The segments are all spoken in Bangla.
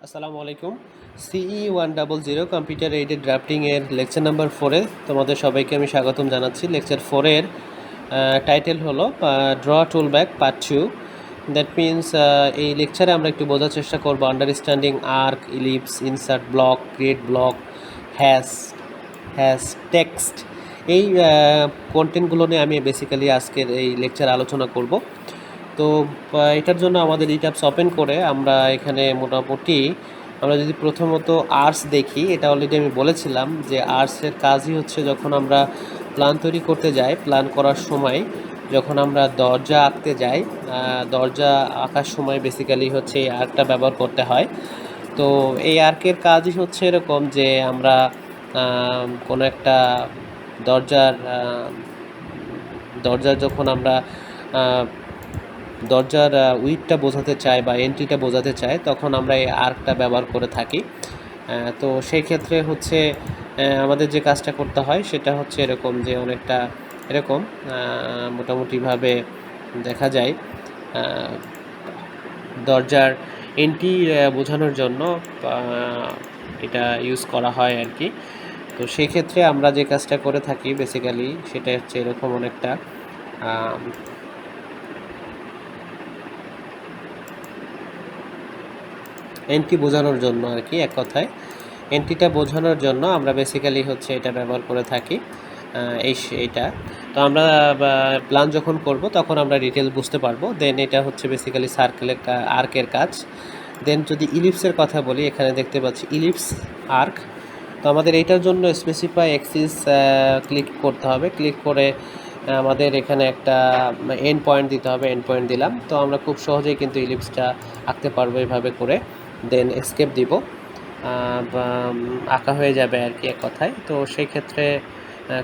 আসসালামু আলাইকুম। CE100 কম্পিউটার এইডেড ড্রাফটিং এর লেকচার নাম্বার 4-এ তোমাদের সবাইকে আমি স্বাগতম জানাচ্ছি। লেকচার 4-এর টাইটেল হলো draw tool back part 2। That means এই লেকচারে আমরা একটু বোঝার চেষ্টা করব understanding arc, ellipse, insert block, create block, hash text. এই কন্টেন্টগুলো নিয়ে আমি বেসিক্যালি আজকের এই লেকচার আলোচনা করব। তো এটার জন্য আমাদের ETABS ওপেন করে আমরা এখানে মোটামুটি আমরা যদি প্রথমত আর্টস দেখি, এটা অলরেডি আমি বলেছিলাম যে আর্টসের কাজই হচ্ছে যখন আমরা প্ল্যান তৈরি করতে যাই, প্ল্যান করার সময় যখন আমরা দরজা আঁকতে যাই, দরজা আঁকার সময় বেসিক্যালি হচ্ছে এই আর্কটা ব্যবহার করতে হয়। তো এই আর্কের কাজই হচ্ছে এরকম যে আমরা কোনো একটা দরজার যখন আমরা দরজার উইডটা বোঝাতে চাই বা এন্ট্রিটা বোঝাতে চাই, তখন আমরা এই আর্কটা ব্যবহার করে থাকি। তো সেই ক্ষেত্রে হচ্ছে আমাদের যে কাজটা করতে হয় সেটা হচ্ছে এরকম যে অনেকটা এরকম মোটামুটিভাবে দেখা যায় দরজার এন্ট্রি বোঝানোর জন্য এটা ইউজ করা হয় আর কি। তো সেই ক্ষেত্রে আমরা যে কাজটা করে থাকি বেসিক্যালি সেটা হচ্ছে এরকম অনেকটা এন্ট্রি বোঝানোর জন্য আর কি। এক কথায় এন্ট্রিটা বোঝানোর জন্য আমরা বেসিক্যালি হচ্ছে এটা ব্যবহার করে থাকি। এইটা তো আমরা প্ল্যান যখন করব তখন আমরা ডিটেল বুঝতে পারবো। দেন এটা হচ্ছে বেসিক্যালি সার্কেলের আর্কের কাজ। দেন যদি ইলিপসের কথা বলি, এখানে দেখতে পাচ্ছি ইলিপস আর্ক। তো আমাদের এইটার জন্য স্পেসিফাই অ্যাক্সিস ক্লিক করতে হবে। ক্লিক করে আমাদের এখানে একটা এন্ড পয়েন্ট দিতে হবে। এন্ড পয়েন্ট দিলাম, তো আমরা খুব সহজেই কিন্তু ইলিপসটা আঁকতে পারবো এভাবে করে। দেন এসকেপ দিব, আঁকা হয়ে যাবে আর কি এক কথায়। তো সেই ক্ষেত্রে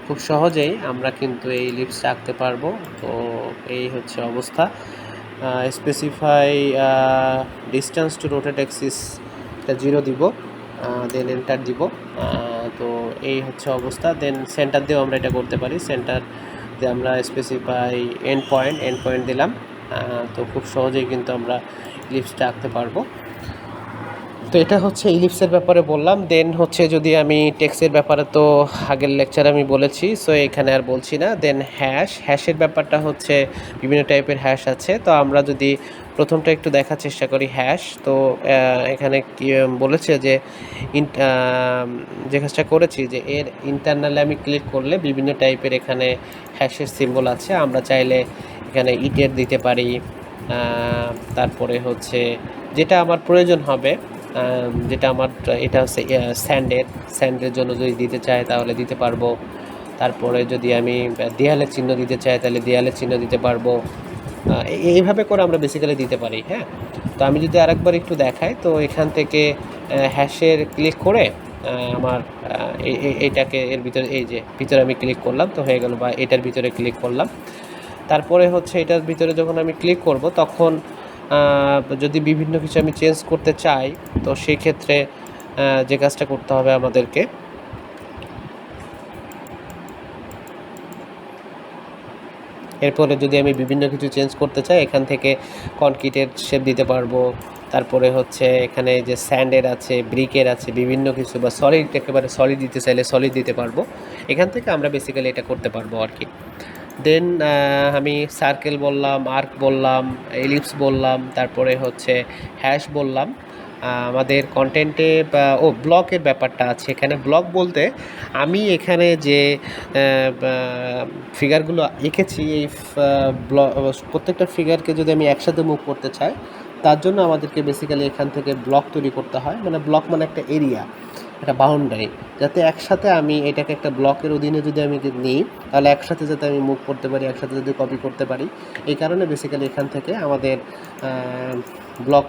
খুব সহজেই আমরা কিন্তু এই ইলিপসটা আঁকতে পারবো। তো এই হচ্ছে অবস্থা। Specify distance to rotate axis এটা 0 দিব, দেন এন্টার দিব। তো এই হচ্ছে অবস্থা। দেন সেন্টার দিয়েও আমরা এটা করতে পারি। সেন্টার দিয়ে আমরা স্পেসিফাই এন্ড পয়েন্ট দিলাম। তো খুব সহজেই কিন্তু আমরা ইলিপসটা আঁকতে পারবো। তো এটা হচ্ছে ইলিপসের ব্যাপারে বললাম। দেন হচ্ছে যদি আমি টেক্সটের ব্যাপারে তো আগের লেকচারে আমি বলেছি, সো এখানে আর বলছি না। দেন হ্যাশের ব্যাপারটা হচ্ছে বিভিন্ন টাইপের হ্যাশ আছে। তো আমরা যদি প্রথমটা একটু দেখার চেষ্টা করি হ্যাশ, তো এখানে কি বলেছে যে যে কাজটা করেছি যে এর ইন্টারনালে আমি ক্লিক করলে বিভিন্ন টাইপের এখানে হ্যাশের সিম্বল আছে। আমরা চাইলে এখানে ইটের দিতে পারি, তারপরে হচ্ছে যেটা আমার প্রয়োজন হবে, যেটা আমার এটা হচ্ছে স্যান্ডের জন্য যদি দিতে চাই তাহলে দিতে পারবো। তারপরে যদি আমি দেয়ালের চিহ্ন দিতে চাই তাহলে দেয়ালের চিহ্ন দিতে পারবো। এইভাবে করে আমরা বেসিক্যালি দিতে পারি। হ্যাঁ, তো আমি যদি আরেকবার একটু দেখাই, তো এখান থেকে হ্যাশের ক্লিক করে আমার এইটাকে এর ভিতরে এই যে ভিতরে আমি ক্লিক করলাম, তো হয়ে গেল। বা এটার ভিতরে ক্লিক করলাম, তারপরে হচ্ছে এটার ভিতরে যখন আমি ক্লিক করব তখন যদি বিভিন্ন কিছু আমি চেঞ্জ করতে চাই, তো সেই ক্ষেত্রে যে কাজটা করতে হবে আমাদেরকে, এরপরে যদি আমি বিভিন্ন কিছু চেঞ্জ করতে চাই এখান থেকে কনক্রিটের শেপ দিতে পারবো। তারপরে হচ্ছে এখানে যে স্যান্ডের আছে, ব্রিকের আছে, বিভিন্ন কিছু, বা সলিড একেবারে সলিড দিতে চাইলে সলিড দিতে পারবো। এখান থেকে আমরা বেসিক্যালি এটা করতে পারবো আর কি। দেন আমি সার্কেল বললাম, আর্ক বললাম, এলিপস বললাম, তারপরে হচ্ছে হ্যাশ বললাম। আমাদের কন্টেন্টে ব্লকের ব্যাপারটা আছে এখানে। ব্লক বলতে আমি এখানে যে ফিগারগুলো এঁকেছি, এই প্রত্যেকটা ফিগারকে যদি আমি একসাথে মুভ করতে চাই, তার জন্য আমাদেরকে বেসিক্যালি এখান থেকে ব্লক তৈরি করতে হয়। মানে ব্লক মানে একটা এরিয়া, একটা বাউন্ডারি, যাতে একসাথে আমি এটাকে একটা ব্লকের অধীনে যদি আমি নিই তাহলে একসাথে যাতে আমি মুভ করতে পারি, একসাথে যদি কপি করতে পারি। এই কারণে বেসিক্যালি এখান থেকে আমাদের ব্লক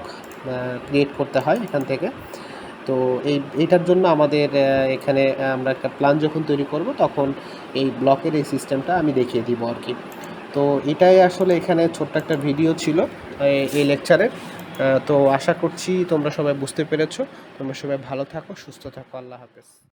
ক্রিয়েট করতে হয় এখান থেকে। তো এইটার জন্য আমাদের এখানে আমরা একটা প্ল্যান যখন তৈরি করব তখন এই ব্লকের এই সিস্টেমটা আমি দেখিয়ে দিব আর কি। তো এটাই আসলে এখানে ছোট্ট একটা ভিডিও ছিল এই লেকচারের। তো আশা করছি তোমরা সবাই বুঝতে পেরেছো। তোমরা সবাই ভালো থাকো, সুস্থ থাকো। আল্লাহ হাফেজ।